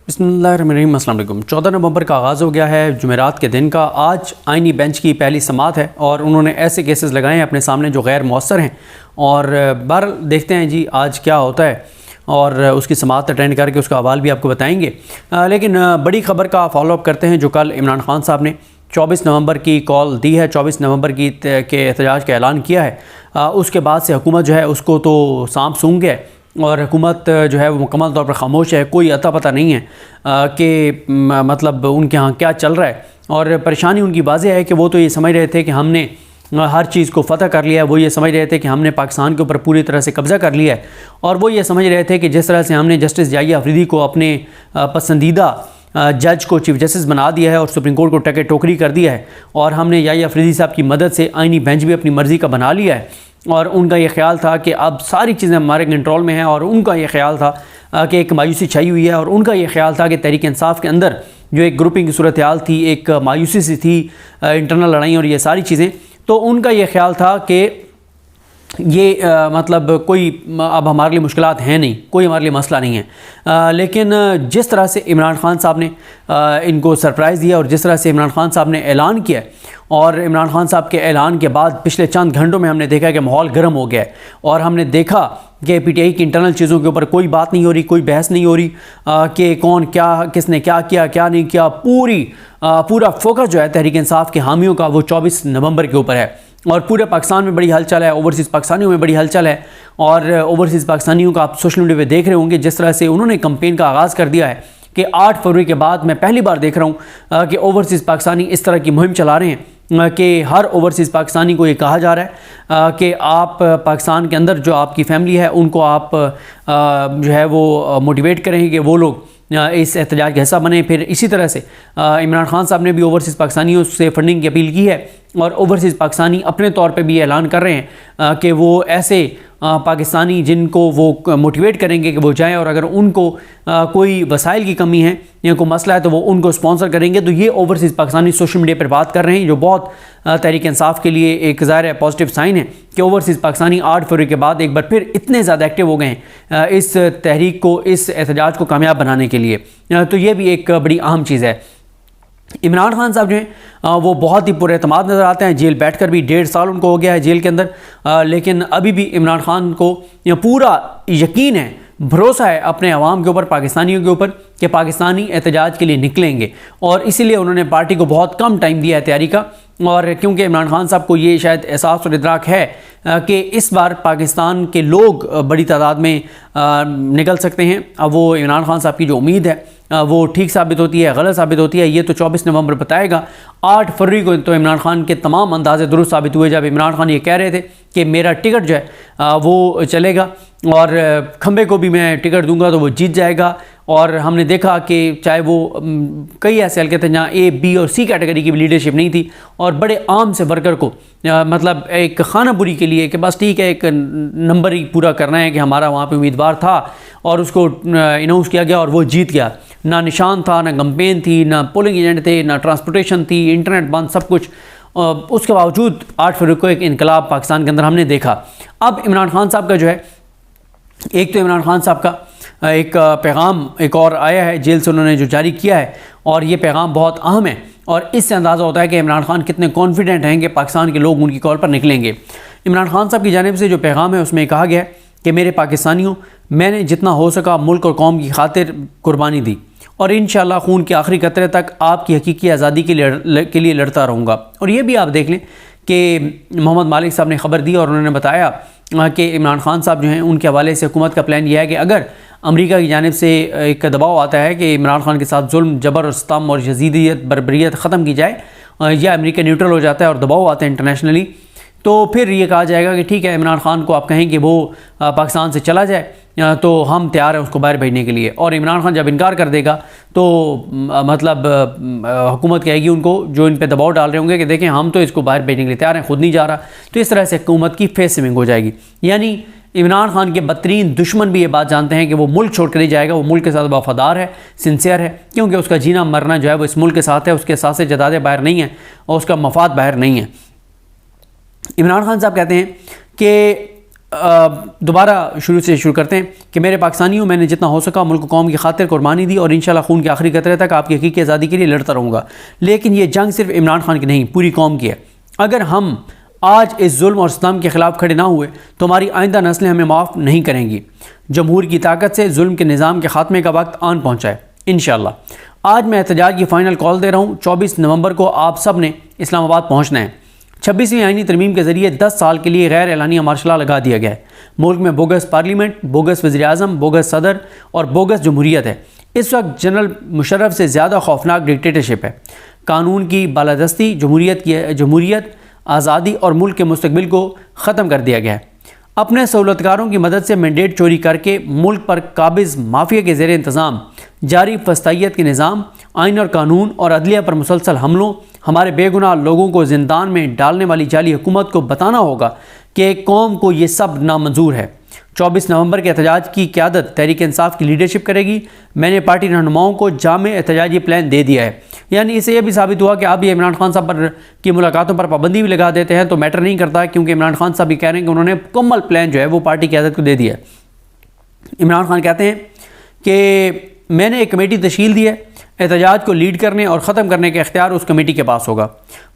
बिस्मिल्लाहिर्रहमानिर्रहीम। अस्सलाम वालेकुम। 14 नवंबर का आगाज़ हो गया है, जुमेरात के दिन का। आज आइनी बेंच की पहली समाअत है और उन्होंने ऐसे केसेस लगाए हैं अपने सामने जो गैर मौसर हैं। और बहरहाल देखते हैं जी आज क्या होता है और उसकी समाअत अटेंड करके उसका हवाल भी आपको बताएंगे। लेकिन बड़ी ख़बर का फॉलोअप करते हैं जो कल इमरान खान साहब ने 24 नवंबर की कॉल दी है, 24 नवंबर की के एहतजाज का ऐलान किया है। उसके बाद से हुकूमत जो है उसको तो सांप सूंघ गया और हुकूमत जो है वो मुकम्मल तौर पर ख़ामोश है। कोई अता पता नहीं है कि मतलब उनके यहाँ क्या चल रहा है। और परेशानी उनकी वाज़ेह है कि वो तो ये समझ रहे थे कि हमने हर चीज़ को फ़तह कर लिया है। वो ये समझ रहे थे कि हमने पाकिस्तान के ऊपर पूरी तरह से कब्ज़ा कर लिया है। और वो ये समझ रहे थे कि जिस तरह से हमने जस्टिस याहिया अफरीदी को अपने पसंदीदा जज को चीफ जस्टिस बना दिया है और सुप्रीम कोर्ट को टके टोकरी कर दिया है, और हमने याहिया अफरीदी साहब की मदद से आइनी बेंच भी अपनी मर्ज़ी का बना लिया है। और उनका ये ख्याल था कि अब सारी चीज़ें हमारे कंट्रोल में हैं। और उनका ये ख्याल था कि एक मायूसी छाई हुई है। और उनका ये ख्याल था कि तहरीक इंसाफ के अंदर जो एक ग्रुपिंग की सूरत हाल थी, एक मायूसी सी थी, इंटरनल लड़ाई और ये सारी चीज़ें, तो उनका ये ख्याल था कि ये मतलब कोई अब हमारे लिए मुश्किलात हैं नहीं, कोई हमारे लिए मसला नहीं है। लेकिन जिस तरह से इमरान खान साहब ने इनको सरप्राइज़ दिया और जिस तरह से इमरान खान साहब ने ऐलान किया, और इमरान खान साहब के ऐलान के बाद पिछले चंद घंटों में हमने देखा कि माहौल गर्म हो गया है। और हमने देखा कि पीटीआई की इंटरनल चीज़ों के ऊपर कोई बात नहीं हो रही, कोई बहस नहीं हो रही कि कौन क्या, किसने क्या किया क्या नहीं किया। पूरा फोकस जो है तहरीक इंसाफ के हामियों का वो 24 नवंबर के ऊपर है। और पूरे पाकिस्तान में बड़ी हलचल है, ओवरसीज़ पाकिस्तानियों में बड़ी हलचल है। और ओवरसीज़ पाकिस्तानियों का आप सोशल मीडिया पे देख रहे होंगे जिस तरह से उन्होंने कैंपेन का आगाज़ कर दिया है कि 8 फरवरी के बाद मैं पहली बार देख रहा हूँ कि ओवरसीज़ पाकिस्तानी इस तरह की मुहिम चला रहे हैं कि हर ओवरसीज़ पाकिस्तानी को ये कहा जा रहा है कि आप पाकिस्तान के अंदर जो आपकी फैमिली है उनको आप जो है वो मोटिवेट करेंगे कि वो लोग इस एहतजाज का हिस्सा बने। फिर इसी तरह से इमरान खान साहब ने भी ओवरसीज़ पाकिस्तानियों से फंडिंग की अपील की है। और ओवरसीज़ पाकिस्तानी अपने तौर पे भी ऐलान कर रहे हैं कि वो ऐसे पाकिस्तानी जिनको वो मोटिवेट करेंगे कि वो जाएं, और अगर उनको कोई वसाइल की कमी है या कोई मसला है तो वो उनको स्पॉन्सर करेंगे। तो ये ओवरसीज़ पाकिस्तानी सोशल मीडिया पर बात कर रहे हैं, जो बहुत तहरीक इंसाफ के लिए एक ज़ाहिर है पॉजिटिव साइन है कि ओवरसीज़ पाकिस्तानी 8 फरवरी के बाद एक बार फिर इतने ज़्यादा एक्टिव हो गए हैं इस तहरीक को, इस एहतजाज को कामयाब बनाने के लिए। तो ये भी एक बड़ी अहम चीज़ है। इमरान खान साहब जो हैं वो बहुत ही पुरएतमाद नज़र आते हैं। जेल बैठकर भी 1.5 साल उनको हो गया है जेल के अंदर, लेकिन अभी भी इमरान खान को पूरा यकीन है, भरोसा है अपने अवाम के ऊपर, पाकिस्तानियों के ऊपर कि पाकिस्तानी एहतजाज के लिए निकलेंगे। और इसीलिए उन्होंने पार्टी को बहुत कम टाइम दिया है तैयारी का। और क्योंकि इमरान खान साहब को ये शायद एहसास और इदराक है कि इस बार पाकिस्तान के लोग बड़ी तादाद में निकल सकते हैं। अब वो इमरान खान साहब की जो उम्मीद है वो ठीक साबित होती है, गलत साबित होती है, ये तो 24 नवंबर बताएगा। 8 फरवरी को तो इमरान खान के तमाम अंदाजे दुरुस्त साबित हुए जब इमरान खान ये कह रहे थे कि मेरा टिकट जो है वो चलेगा और खंबे को भी मैं टिकट दूंगा तो वो जीत जाएगा। और हमने देखा कि चाहे वो कई ऐसे हल्के थे जहाँ ए, बी और सी कैटेगरी की भी लीडरशिप नहीं थी, और बड़े आम से वर्कर को मतलब एक खाना बुरी के लिए कि बस ठीक है एक नंबर ही पूरा करना है कि हमारा वहाँ पे उम्मीदवार था और उसको अनाउंस किया गया और वो जीत गया। ना निशान था, ना कैंपेन थी, ना पोलिंग एजेंट थे, ना ट्रांसपोर्टेशन थी, इंटरनेट बंद, सब कुछ। उसके बावजूद 8 फरवरी को एक इनकलाब पाकिस्तान के अंदर हमने देखा। अब इमरान खान साहब का जो है, एक तो इमरान खान साहब का एक पैगाम एक और आया है जेल से, उन्होंने जो जारी किया है, और ये पैगाम बहुत अहम है। और इससे अंदाज़ा होता है कि इमरान खान कितने कॉन्फिडेंट हैं कि पाकिस्तान के लोग उनकी कॉल पर निकलेंगे। इमरान खान साहब की जानिब से जो पैगाम है उसमें कहा गया है कि मेरे पाकिस्तानियों, मैंने जितना हो सका मुल्क और कौम की खातिर कुर्बानी दी और इंशाअल्लाह खून के आखिरी कतरे तक आपकी हकीकी आज़ादी के लिए लड़ता रहूँगा। और ये भी आप देख लें कि मोहम्मद मालिक साहब ने ख़बर दी और उन्होंने बताया कि इमरान खान साहब जो हैं उनके हवाले से हुकूमत का प्लान यह है कि अगर अमेरिका की जानिब से एक दबाव आता है कि इमरान खान के साथ जुल्म, जबर और सितम और यजीदियत, बर्बरियत ख़त्म की जाए, या अमेरिका न्यूट्रल हो जाता है और दबाव आता है इंटरनेशनली, तो फिर ये कहा जाएगा कि ठीक है इमरान खान को आप कहें कि वो पाकिस्तान से चला जाए तो हम तैयार हैं उसको बाहर भेजने के लिए। और इमरान खान जब इनकार कर देगा तो मतलब हुकूमत कहेगी उनको, जो इन पे दबाव डाल रहे होंगे, कि देखें हम तो इसको बाहर भेजने के लिए तैयार हैं, खुद नहीं जा रहा। तो इस तरह से हुकूमत की फेस स्विंग हो जाएगी। यानी इमरान खान के बदतरीन दुश्मन भी ये बात जानते हैं कि वो मुल्क छोड़ कर नहीं जाएगा, वो मुल्क के साथ वफादार है, सिंसियर है, क्योंकि उसका जीना मरना जो है वो इस मुल्क के साथ है, उसके साथ जदादे बाहर नहीं है और उसका मफाद बाहर नहीं है। इमरान खान साहब कहते हैं कि दोबारा शुरू करते हैं कि मेरे पाकिस्तानियों, मैंने जितना हो सका मुल्क कौम की खातिर कुर्बानी दी और इंशाल्लाह खून के आखिरी कतरे तक आपकी हकीकी आज़ादी के लिए लड़ता रहूँगा। लेकिन ये जंग सिर्फ इमरान खान की नहीं, पूरी कौम की है। अगर हम आज इस जुल्म और सितम के ख़िलाफ़ खड़े ना हुए तो हमारी आइंदा नस्लें हमें माफ़ नहीं करेंगी। जमहूर की ताकत से जुल्म के निज़ाम के ख़ात्मे का वक्त आन पहुँचा है इंशाअल्लाह। आज मैं एहतजाज की फ़ाइनल कॉल दे रहा हूँ। 24 नवंबर को आप सब ने इस्लामाबाद पहुँचना है। 26वीं आईनी तरमीम के ज़रिए 10 साल के लिए गैर एलानिया मार्शल लॉ लगा दिया गया है। मुल्क में बोगस पार्लियामेंट, बोगस वज़ीर-ए-आज़म, बोगस सदर और बोगस जमहूरियत है। इस वक्त जनरल मुशर्रफ से ज़्यादा खौफनाक डिक्टेटरशिप है। कानून की बालादस्ती, जमहूरियत, आज़ादी और मुल्क के मुस्तकबिल को ख़त्म कर दिया गया है। अपने सहूलतकारों की मदद से मैंडेट चोरी करके मुल्क पर काबिज़ माफिया के ज़ेर इंतज़ाम जारी फस्तायत के निज़ाम, आइन और कानून और अदलिया पर मुसलसल हमलों, हमारे बेगुनाह लोगों को ज़िंदान में डालने वाली जाली हुकूमत को बताना होगा कि कौम को ये सब नामंजूर है। 24 नवंबर के एहतजाज की क़यादत तहरीक इंसाफ की लीडरशिप करेगी। मैंने पार्टी रहनुमाओं को जामे एहतजाजी प्लान दे दिया है। यानी इससे यह भी साबित हुआ कि अब ये इमरान खान साहब पर की मुलाकातों पर पाबंदी भी लगा देते हैं तो मैटर नहीं करता, क्योंकि इमरान खान साहब भी कह रहे हैं कि उन्होंने मुकम्मल प्लान जो है वो पार्टी की क़यादत को दे दिया है। इमरान खान कहते हैं कि मैंने एक कमेटी तश्कील दी है, एहतजाज को लीड करने और ख़त्म करने का इख्तियार उस कमेटी के पास होगा।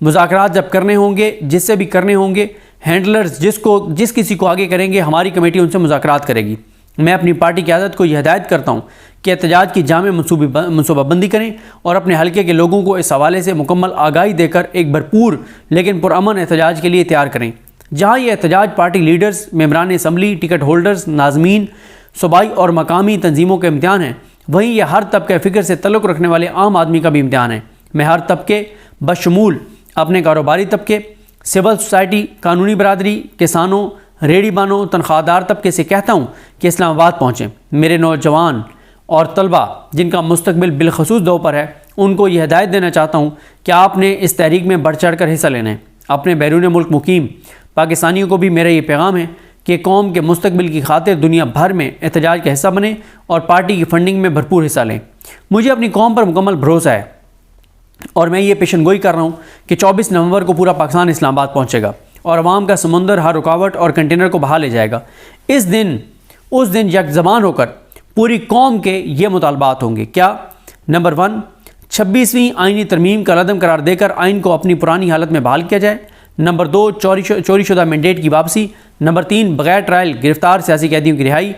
मुज़ाकरात जब करने होंगे, जिससे भी करने होंगे, हैंडलर्स जिस किसी को आगे करेंगे, हमारी कमेटी उनसे मुज़ाकरात करेगी। मैं अपनी पार्टी की क़यादत को यह हिदायत करता हूँ कि एहतजाज की जामे मनसूबाबंदी करें और अपने हल्के के लोगों को इस हवाले से मुकम्मल आगाही देकर एक भरपूर लेकिन पुरअमन एहतजाज के लिए तैयार करें। जहाँ ये एहतजाज पार्टी लीडर्स, मेंबरान असम्बली, टिकट होल्डर्स, नाज़मीन, सूबाई और मकामी तंजीमों के इम्तिहान है, वहीं यह हर तबके फ़िक्र से तल्लुक़ रखने वाले आम आदमी का भी इम्तिहान है। मैं हर तबके बशमूल अपने कारोबारी तबके, सिविल सोसाइटी, कानूनी बरादरी, किसानों, रेडी बानों, तनख्वाहदार तबके से कहता हूँ कि इस्लामाबाद पहुँचें। मेरे नौजवान और तलबा जिनका मुस्तकबिल बिलखसूस दो पर है, उनको यह हिदायत देना चाहता हूँ कि आपने इस तहरीक में बढ़ चढ़ कर हिस्सा लेना है। अपने बैरून मुल्क मुकीम पाकिस्तानियों को भी मेरा ये पैगाम है कि कौम के मुस्तकबिल की खातिर दुनिया भर में एहतजाज का हिस्सा बने और पार्टी की फंडिंग में भरपूर हिस्सा लें। मुझे अपनी कौम पर मुकम्मल भरोसा है और मैं ये पेशनगोई कर रहा हूँ कि 24 नवंबर को पूरा पाकिस्तान इस्लामाबाद पहुँचेगा और अवाम का समुंदर हर रुकावट और कंटेनर को बहा ले जाएगा। उस दिन यकज़बान होकर पूरी कौम के ये मुतालबात होंगे। क्या? नंबर 1, 26वीं आइनी तरमीम का रद्द करार देकर आइन को अपनी पुरानी हालत में बहाल किया जाए। नंबर 2, चोरीशुदा मैंडेट की वापसी। नंबर 3, बगैर ट्रायल गिरफ्तार सियासी कैदियों की रिहाई।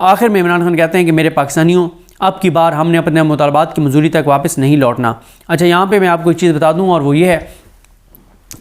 आखिर में इमरान खान कहते हैं कि मेरे पाकिस्तानियों, अब की बार हमने अपने मुतालबात की मंजूरी तक वापस नहीं लौटना। अच्छा, यहाँ पे मैं आपको एक चीज़ बता दूँ और वो ये है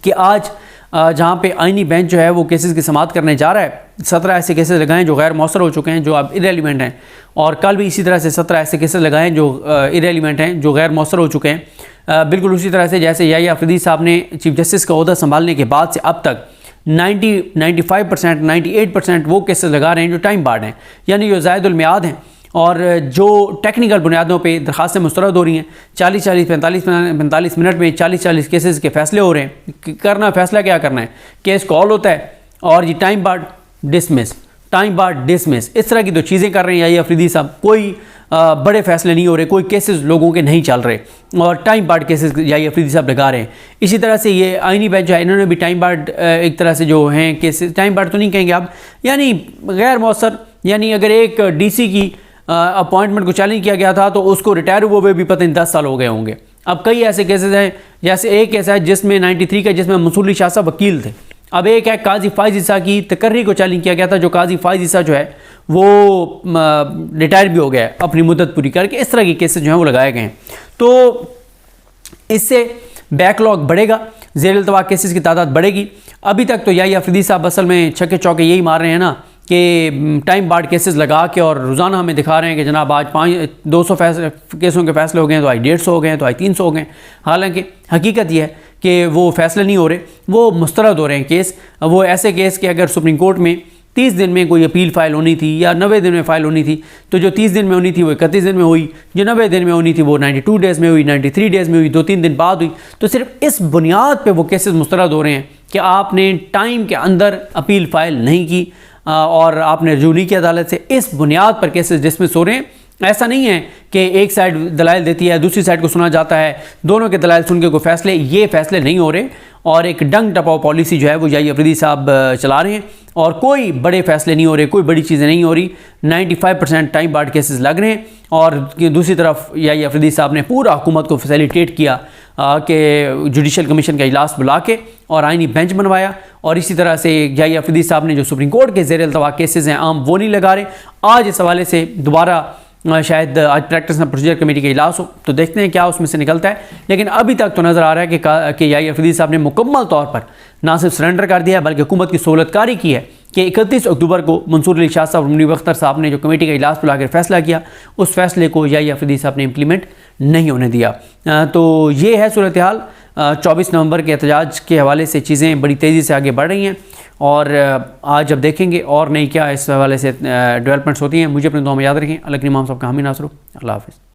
कि आज जहाँ पे आइनी बेंच जो है वो केसेस की समाअत करने जा रहा है, 17 ऐसे केसेस लगाएं जो गैर मौसर हो चुके हैं, जो अब इरेलीवेंट हैं, और कल भी इसी तरह से 17 ऐसे केसेस लगाएं जो इरेलीवेंट हैं, जो गैर मौसर हो चुके हैं। बिल्कुल उसी तरह से जैसे याहिया अफरीदी साहब ने चीफ जस्टिस का ओहदा संभालने के बाद से अब तक 95%, 98% वो केसेस लगा रहे हैं जो टाइम बार्ड हैं, यानी जो ज़ायदुल मियाद हैं और जो टेक्निकल बुनियादों पे दरखास्तें मुस्तरद हो रही हैं। 45 मिनट में 40 केसेस के फ़ैसले हो रहे हैं। करना फ़ैसला क्या करना है, केस कॉल होता है और ये time barred dismiss, time barred dismiss, इस तरह की तो चीज़ें कर रहे हैं याहिया अफरीदी साहब। कोई बड़े फ़ैसले नहीं हो रहे, कोई केसेस लोगों के नहीं चल रहे और time barred cases Yahya Afridi साहब लगा रहे हैं। इसी तरह से ये आइनी बेंच है, इन्होंने भी टाइम बार्ड एक तरह से जो हैं केसेस, टाइम बार्ड तो नहीं कहेंगे आप, यानी गैर मौसर, यानी अगर एक DC की अपॉइंटमेंट को चैलेंज किया गया था तो उसको रिटायर हुए भी पता नहीं 10 साल हो गए होंगे। अब कई ऐसे केसेस हैं, जैसे एक केस है जिसमें 93 का, जिसमें मंसूर अली शाह साहब वकील थे। अब एक है काजी फाइज ईसा की तकर्री को चैलेंज किया गया था, जो काजी फाइज ईसा जो है वो रिटायर भी हो गया है अपनी मुद्दत पूरी करके। इस तरह के केसेस जो हैं वो लगाए गए हैं, तो इससे बैकलॉग बढ़ेगा, ज़ेर इल्तवा केसेस की तादाद बढ़ेगी। अभी तक तो याहिया अफरीदी साहब असल में छक्के चौके यही मार रहे हैं ना कि टाइम बार्ड केसेस लगा के, और रोज़ाना हमें दिखा रहे हैं कि जनाब आज 200 केसों के फ़ैसले हो गए हैं, तो आज 150 हो गए हैं, तो आज 300 हो गए। हालांकि हकीकत यह है कि वो फ़ैसले नहीं हो रहे, वो मुस्तरद हो रहे हैं केस। वो ऐसे केस कि अगर सुप्रीम कोर्ट में 30 दिन में कोई अपील फ़ाइल होनी थी या 90 दिन में फ़ाइल होनी थी, तो जो 30 दिन में होनी थी वो 31 दिन में हुई, जो 90 दिन में होनी थी वो 92 डेज़ में हुई, 93 डेज़ में हुई, 2-3 दिन बाद हुई। तो सिर्फ इस बुनियाद पे वो केसेस मुस्तरद हो रहे हैं कि आपने टाइम के अंदर अपील फ़ाइल नहीं की और आपने रजू नहीं किया अदालत से, इस बुनियाद पर केसेस डिसमिस हो रहे हैं। ऐसा नहीं है कि एक साइड दलाइल देती है, दूसरी साइड को सुना जाता है, दोनों के दलाइल सुन के कोई फ़ैसले, ये फ़ैसले नहीं हो रहे। और एक डंग टपाओ पॉलिसी जो है वो याहिया अफरीदी साहब चला रहे हैं और कोई बड़े फैसले नहीं हो रहे, कोई बड़ी चीज़ें नहीं हो रही। 95% टाइम बार्ड केसेस लग रहे हैं और दूसरी तरफ याहिया अफरीदी साहब ने पूरा हुकूमत को फैसिलिटेट किया कि जुडिशल कमीशन का इजलास बुला के और आइनी बेंच बनवाया। और इसी तरह से याहिया अफरीदी साहब ने जो सुप्रीम कोर्ट के ज़ेर अल्तवा केसेस हैं आम वो नहीं लगा रहे। आज इस हवाले से दोबारा शायद आज प्रैक्टिस एंड प्रोसीजर कमेटी का इजलास हो, तो देखते हैं क्या उसमें से निकलता है। लेकिन अभी तक तो नज़र आ रहा है कि याहिया अफरीदी साहब ने मुकम्मल तौर पर ना सिर्फ सरेंडर कर दिया है बल्कि हुकूमत की सहूलतकारी की है कि 31 अक्टूबर को मंसूर अली शाह साहब और मुनीब अख्तर साहब ने जो कमेटी का इजलास बुला कर फैसला किया, उस फैसले को याहिया अफरीदी साहब ने इम्प्लीमेंट नहीं होने दिया। तो ये है सूरत हाल। 24 नवंबर के एहतजाज के हवाले से चीज़ें बड़ी तेज़ी से आगे बढ़ रही हैं और आज जब देखेंगे और नहीं क्या इस हवाले से डेवलपमेंट्स होती हैं। मुझे अपने दुआ में याद रखें। अल्लाह के इमाम साहब का हामी नासरो। अल्लाह हाफ़िज़।